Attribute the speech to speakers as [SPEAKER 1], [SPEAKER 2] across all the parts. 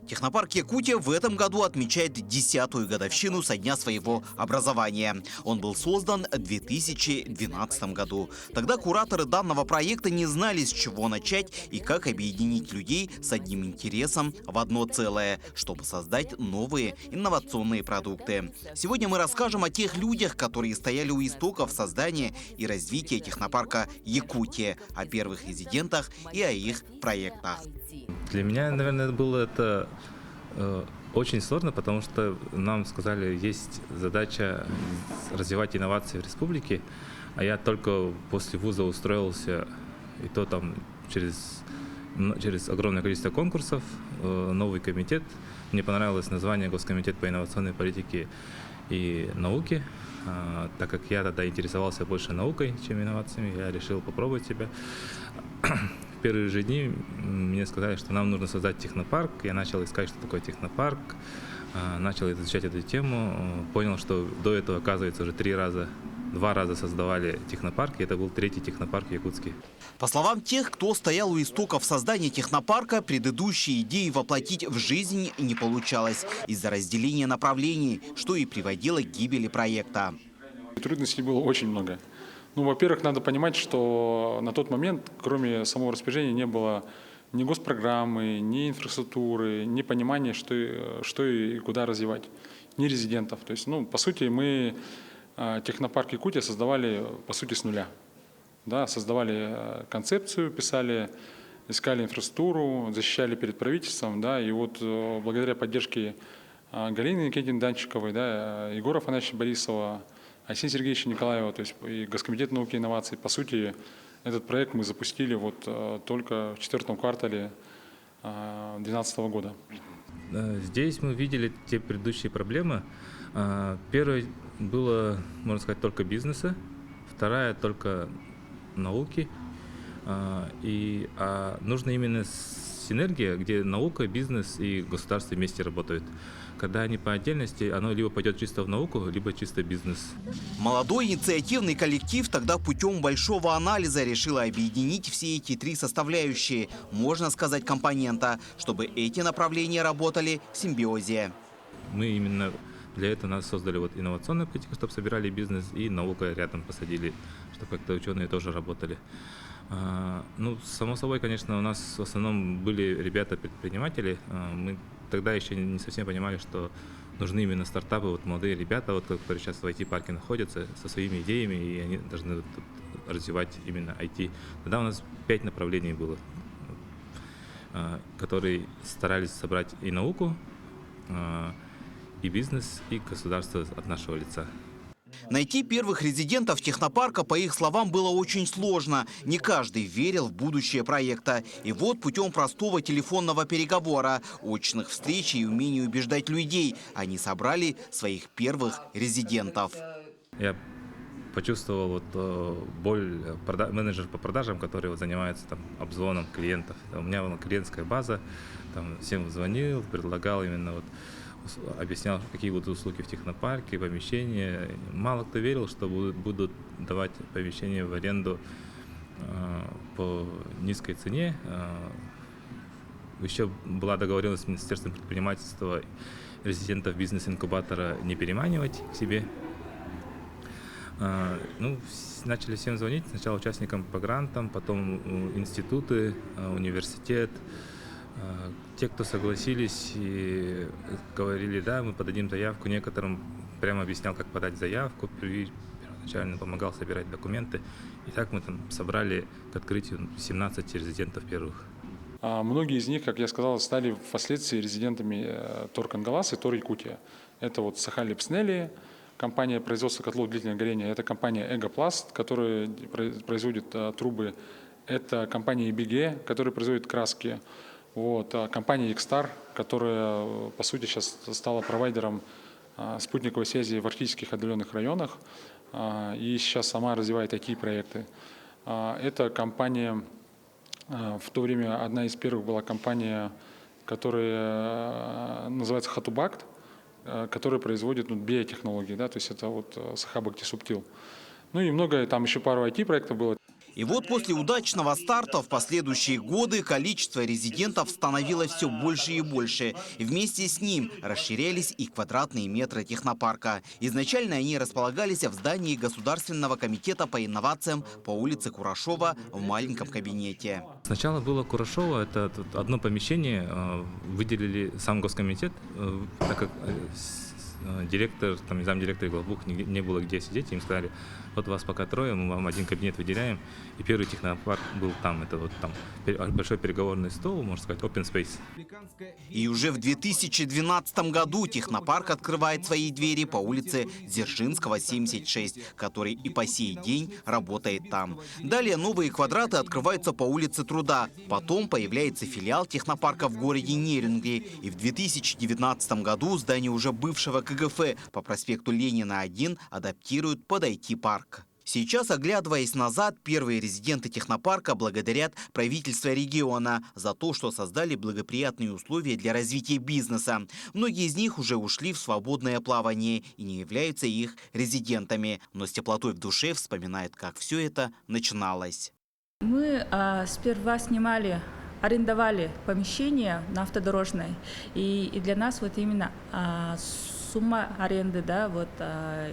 [SPEAKER 1] Технопарк Якутия в этом году отмечает 10-ю годовщину со дня своего образования. Он был создан в 2012 году. Тогда кураторы данного проекта не знали, с чего начать и как объединить людей с одним интересом в одно целое, чтобы создать новые инновационные продукты. Сегодня мы расскажем о тех людях, которые стояли у истоков создания и развития технопарка Якутия, о первых резидентах и о их проектах.
[SPEAKER 2] Для меня, наверное, было это очень сложно, потому что нам сказали, есть задача развивать инновации в республике, а я только после вуза устроился, и то там через огромное количество конкурсов, новый комитет. Мне понравилось название Госкомитет по инновационной политике и науке. Так как я тогда интересовался больше наукой, чем инновациями, я решил попробовать себя. В первые же дни мне сказали, что нам нужно создать технопарк. Я начал искать, что такое технопарк, начал изучать эту тему, понял, что до этого, оказывается, уже два раза создавали технопарк, и это был третий технопарк якутский.
[SPEAKER 1] По словам тех, кто стоял у истоков создания технопарка, предыдущие идеи воплотить в жизнь не получалось из-за разделения направлений, что и приводило к гибели проекта.
[SPEAKER 3] Трудностей было очень много. Во-первых, надо понимать, что на тот момент, кроме самого распоряжения, не было ни госпрограммы, ни инфраструктуры, ни понимания, что и куда развивать, ни резидентов. То есть, по сути, мы технопарк Якутия создавали, по сути, с нуля. Да, создавали концепцию, писали, искали инфраструктуру, защищали перед правительством. Да, и вот благодаря поддержке Галины Никитиной Данчиковой, да, Егора Афанасьевича Борисова, Арсения Сергеевича Николаева, то есть и Госкомитет науки и инноваций, по сути, этот проект мы запустили только в 4-м квартале 2012 года.
[SPEAKER 2] Здесь мы видели те предыдущие проблемы. Первая была, можно сказать, только бизнеса, вторая только науки. Нужна именно синергия, где наука, бизнес и государство вместе работают. Когда они по отдельности, оно либо пойдет чисто в науку, либо чисто в бизнес.
[SPEAKER 1] Молодой инициативный коллектив тогда путем большого анализа решил объединить все эти три составляющие, можно сказать, компонента, чтобы эти направления работали в симбиозе.
[SPEAKER 2] Мы именно для этого нас создали инновационную политику, чтобы собирали бизнес, и наука рядом посадили, чтобы как-то ученые тоже работали. Само собой, конечно, у нас в основном были ребята-предприниматели. Мы тогда еще не совсем понимали, что нужны именно стартапы, молодые ребята, которые сейчас в IT-парке находятся, со своими идеями, и они должны развивать именно IT. Тогда у нас 5 направлений было, которые старались собрать и науку, и бизнес, и государство от нашего лица.
[SPEAKER 1] Найти первых резидентов технопарка, по их словам, было очень сложно. Не каждый верил в будущее проекта. И вот путем простого телефонного переговора, очных встреч и умения убеждать людей, они собрали своих первых резидентов.
[SPEAKER 2] Я почувствовал боль менеджера по продажам, который занимается обзвоном клиентов. У меня была клиентская база, всем звонил, предлагал именно объяснял, какие будут услуги в технопарке, помещения. Мало кто верил, что будут давать помещения в аренду по низкой цене. Еще была договоренность с Министерством предпринимательства резидентов бизнес-инкубатора не переманивать к себе. Начали всем звонить, сначала участникам по грантам, потом институты, университет. Те, кто согласились и говорили, да, мы подадим заявку, некоторым прямо объяснял, как подать заявку, первоначально помогал собирать документы. И так мы собрали к открытию 17 резидентов первых.
[SPEAKER 3] Многие из них, как я сказал, стали впоследствии резидентами ТОР Кангалас и ТОР Якутия. Это Сахаль Липснели, компания производства котлов длительного горения, это компания Эгопласт, которая производит трубы, это компания EBG, которая производит краски. Компания Xstar, которая, по сути, сейчас стала провайдером спутниковой связи в арктических отдаленных районах и сейчас сама развивает IT-проекты. Эта компания, в то время одна из первых была компания, которая называется Хатубакт, которая производит биотехнологии, да, то есть это Сахабакти Субтил. И много, там еще пару IT-проектов было.
[SPEAKER 1] И вот после удачного старта в последующие годы количество резидентов становилось все больше и больше. И вместе с ним расширялись и квадратные метры технопарка. Изначально они располагались в здании Государственного комитета по инновациям по улице Курашова в маленьком кабинете.
[SPEAKER 2] Сначала было Курашова, это тут одно помещение, выделили сам Госкомитет, так как директор, там, замдиректор и главбух не было где сидеть, им сказали, вот вас пока трое, мы вам один кабинет выделяем. И первый технопарк был там, это вот там большой переговорный стол, можно сказать, open space.
[SPEAKER 1] И уже в 2012 году технопарк открывает свои двери по улице Дзержинского, 76, который и по сей день работает там. Далее новые квадраты открываются по улице Труда. Потом появляется филиал технопарка в городе Нерюнгри. И в 2019 году здание уже бывшего КГФ по проспекту Ленина 1 адаптируют под IT-парк. Сейчас, оглядываясь назад, первые резиденты технопарка благодарят правительство региона за то, что создали благоприятные условия для развития бизнеса. Многие из них уже ушли в свободное плавание и не являются их резидентами, но с теплотой в душе вспоминают, как все это начиналось.
[SPEAKER 4] Мы сперва арендовали помещение на Автодорожной, и для нас вот именно сумма аренды, да, вот,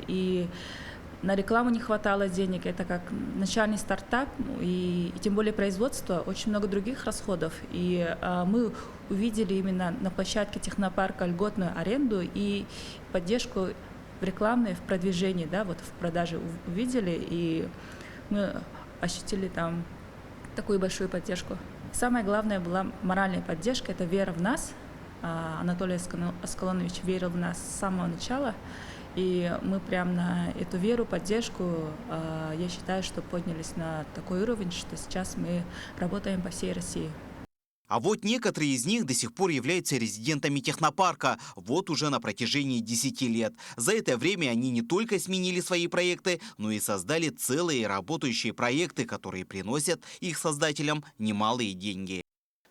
[SPEAKER 4] и на рекламу не хватало денег, это как начальный стартап, и тем более производство, очень много других расходов. И мы увидели именно на площадке технопарка льготную аренду и поддержку в рекламной, в продвижении, да, вот в продаже увидели, и мы ощутили там такую большую поддержку. Самое главное была моральная поддержка, это вера в нас. Анатолий Аскалонович верил в нас с самого начала. И мы прям на эту веру, поддержку, я считаю, что поднялись на такой уровень, что сейчас мы работаем по всей России.
[SPEAKER 1] А вот некоторые из них до сих пор являются резидентами технопарка, вот уже на протяжении 10 лет. За это время они не только сменили свои проекты, но и создали целые работающие проекты, которые приносят их создателям немалые деньги.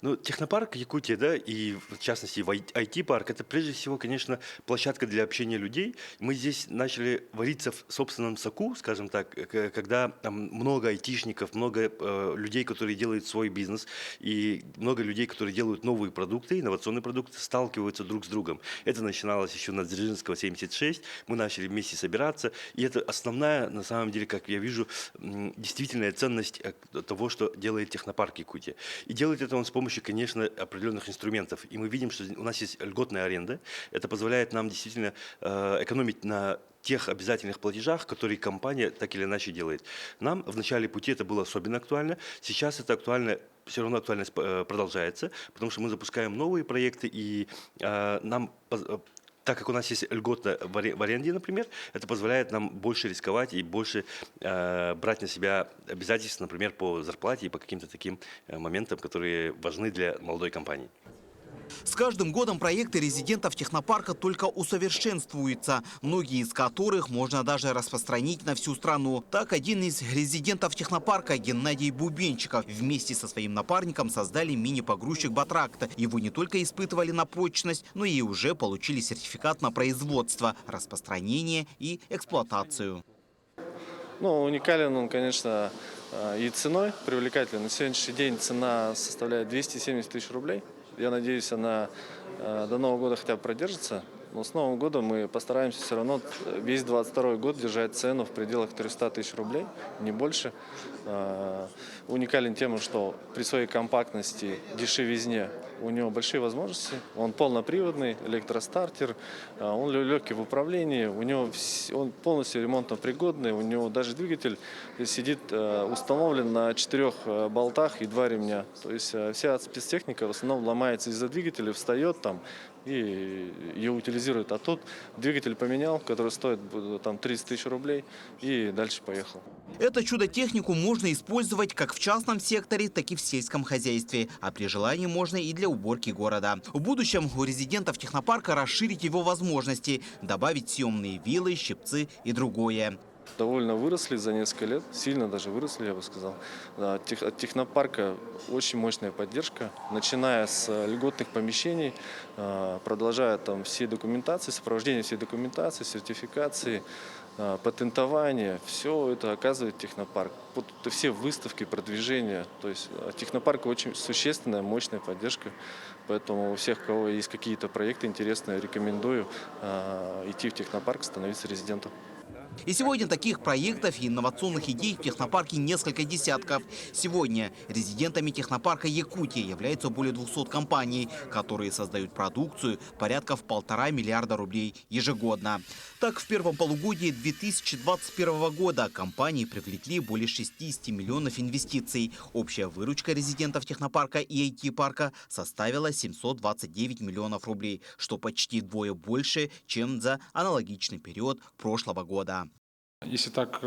[SPEAKER 5] Ну, технопарк Якутия, да, и в частности IT-парк, это прежде всего, конечно, площадка для общения людей. Мы здесь начали вариться в собственном соку, скажем так, когда там много айтишников, много людей, которые делают свой бизнес, и много людей, которые делают новые продукты, инновационные продукты, сталкиваются друг с другом. Это начиналось еще на Дзержинского, 76, мы начали вместе собираться, и это основная, на самом деле, как я вижу, действительная ценность того, что делает технопарк Якутия. И делает это он с помощью, конечно, определенных инструментов. И мы видим, что у нас есть льготная аренда. Это позволяет нам действительно экономить на тех обязательных платежах, которые компания так или иначе делает. Нам в начале пути это было особенно актуально. Сейчас это актуально, все равно актуальность продолжается, потому что мы запускаем новые проекты, и нам... Так как у нас есть льгота в аренде, например, это позволяет нам больше рисковать и больше брать на себя обязательства, например, по зарплате и по каким-то таким моментам, которые важны для молодой компании.
[SPEAKER 1] С каждым годом проекты резидентов технопарка только усовершенствуются, многие из которых можно даже распространить на всю страну. Так, один из резидентов технопарка, Геннадий Бубенчиков, вместе со своим напарником создали мини-погрузчик «Батракта». Его не только испытывали на прочность, но и уже получили сертификат на производство, распространение и эксплуатацию.
[SPEAKER 6] Ну, уникален он, конечно, и ценой привлекательный. На сегодняшний день цена составляет 270 тысяч рублей. Я надеюсь, она до Нового года хотя бы продержится. Но с Новым годом мы постараемся все равно весь 2022 год держать цену в пределах 300 тысяч рублей, не больше. Уникален тем, что при своей компактности, дешевизне, у него большие возможности. Он полноприводный, электростартер, он легкий в управлении, он полностью ремонтно пригодный, у него даже двигатель сидит установлен на 4 болтах и 2 ремня. То есть вся спецтехника в основном ломается из-за двигателя, встает там и ее утилизирует. А тут двигатель поменял, который стоит там 30 тысяч рублей, и дальше поехал.
[SPEAKER 1] Это чудо-технику можно использовать как в частном секторе, так и в сельском хозяйстве. А при желании можно и для уборки города. В будущем у резидентов технопарка расширить его возможности, добавить съемные вилы, щипцы и другое.
[SPEAKER 6] Довольно выросли за несколько лет, сильно даже выросли, я бы сказал. От технопарка очень мощная поддержка, начиная с льготных помещений, продолжая там все документации, сопровождение всей документации, сертификации. патентование, все это оказывает технопарк. Вот это все выставки, продвижения. То есть технопарк очень существенная, мощная поддержка. Поэтому у всех, у кого есть какие-то проекты интересные, рекомендую идти в технопарк, становиться резидентом.
[SPEAKER 1] И сегодня таких проектов и инновационных идей в технопарке несколько десятков. Сегодня резидентами технопарка Якутия являются более 200 компаний, которые создают продукцию порядка в 1,5 миллиарда рублей ежегодно. Так, в первом полугодии 2021 года компании привлекли более 60 миллионов инвестиций. Общая выручка резидентов технопарка и IT-парка составила 729 миллионов рублей, что почти вдвое больше, чем за аналогичный период прошлого года.
[SPEAKER 3] Если так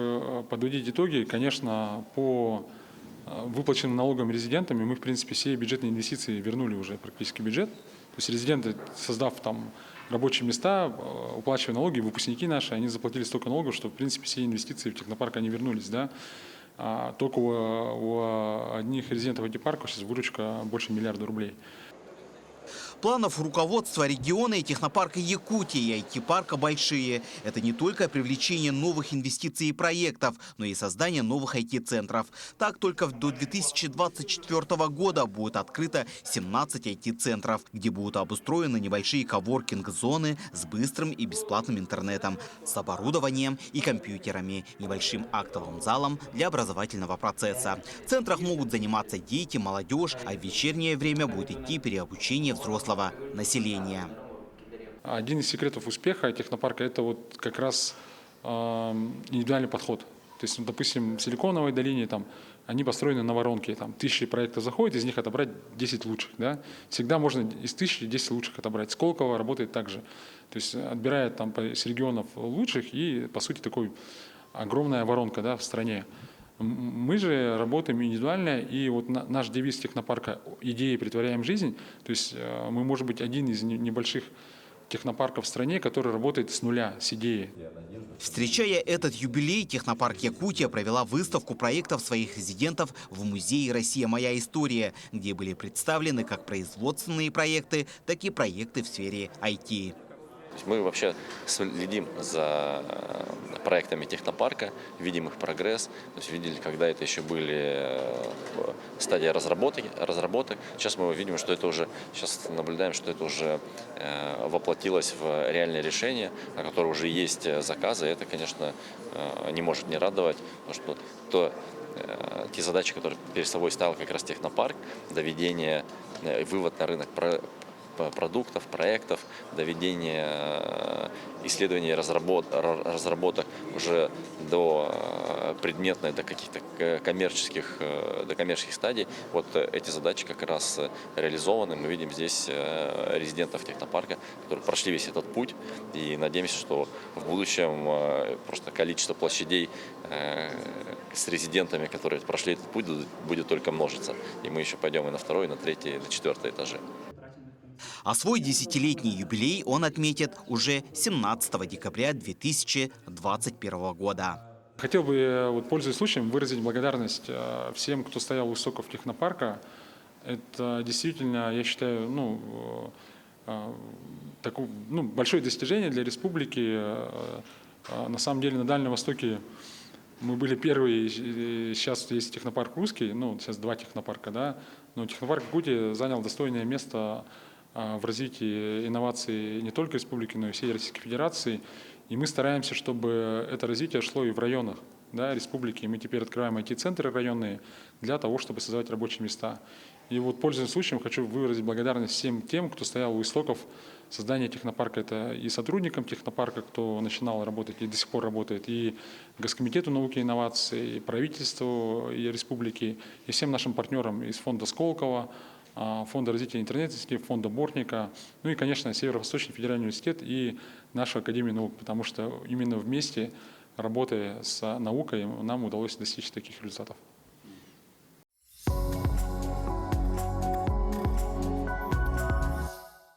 [SPEAKER 3] подводить итоги, конечно, по выплаченным налогам резидентами мы, в принципе, все бюджетные инвестиции вернули уже практически в бюджет. То есть резиденты, создав там рабочие места, уплачивая налоги, выпускники наши, они заплатили столько налогов, что, в принципе, все инвестиции в технопарк, они вернулись. Да? А только у одних резидентов IT-парков сейчас выручка больше миллиарда рублей.
[SPEAKER 1] Планов руководства региона и технопарка Якутии и IT-парка большие. Это не только привлечение новых инвестиций и проектов, но и создание новых IT-центров. Так, только до 2024 года будет открыто 17 IT-центров, где будут обустроены небольшие коворкинг-зоны с быстрым и бесплатным интернетом, с оборудованием и компьютерами, небольшим актовым залом для образовательного процесса. В центрах могут заниматься дети, молодежь, а в вечернее время будет идти переобучение взрослого населения.
[SPEAKER 3] Один из секретов успеха технопарка – это вот как раз индивидуальный подход. То есть, допустим, в Силиконовой долине там, они построены на воронке, там 1000 проектов заходит, из них отобрать 10 лучших. Да? Всегда можно из 1000 10 лучших отобрать. Сколково работает так же. То есть отбирает там с регионов лучших и, по сути, такой огромная воронка, да, в стране. Мы же работаем индивидуально, и вот наш девиз технопарка «Идеи притворяем в жизнь». То есть мы, может быть, один из небольших технопарков в стране, который работает с нуля, с идеей.
[SPEAKER 1] Встречая этот юбилей, технопарк Якутия провела выставку проектов своих резидентов в музее «Россия. Моя история», где были представлены как производственные проекты, так и проекты в сфере IT.
[SPEAKER 7] Мы вообще следим за проектами технопарка, видим их прогресс. То есть видели, когда это еще были стадии разработок. Сейчас мы видим, что это уже, сейчас наблюдаем, что это уже воплотилось в реальное решение, на которое уже есть заказы. Это, конечно, не может не радовать, потому что те задачи, которые перед собой ставил как раз технопарк, доведение, вывод на рынок продуктов, проектов, доведение исследований и разработок уже до предметной, до каких-то коммерческих стадий. Вот эти задачи как раз реализованы. Мы видим здесь резидентов технопарка, которые прошли весь этот путь. И надеемся, что в будущем просто количество площадей с резидентами, которые прошли этот путь, будет только множиться. И мы еще пойдем и на 2-й, и на 3-й, и на 4-й этажи.
[SPEAKER 1] А свой 10-летний юбилей он отметит уже 17 декабря 2021 года.
[SPEAKER 3] Хотел бы, вот, пользуясь случаем, выразить благодарность всем, кто стоял у истоков технопарка. Это действительно, я считаю, такое, большое достижение для республики. На самом деле на Дальнем Востоке мы были первые, сейчас есть технопарк русский, сейчас 2 технопарка, да, но технопарк Якутия занял достойное место в развитии инноваций не только республики, но и всей Российской Федерации. И мы стараемся, чтобы это развитие шло и в районах, да, республики. Мы теперь открываем IT-центры районные для того, чтобы создавать рабочие места. И вот, пользуясь случаем, хочу выразить благодарность всем тем, кто стоял у истоков создания технопарка. Это и сотрудникам технопарка, кто начинал работать и до сих пор работает, и Госкомитету науки и инноваций, и правительству и республики, и всем нашим партнерам из фонда Сколково, Фонда развития интернет-сети, фонда Бортника, и, конечно, Северо-Восточный федеральный университет и наша Академия наук, потому что именно вместе, работая с наукой, нам удалось достичь таких результатов.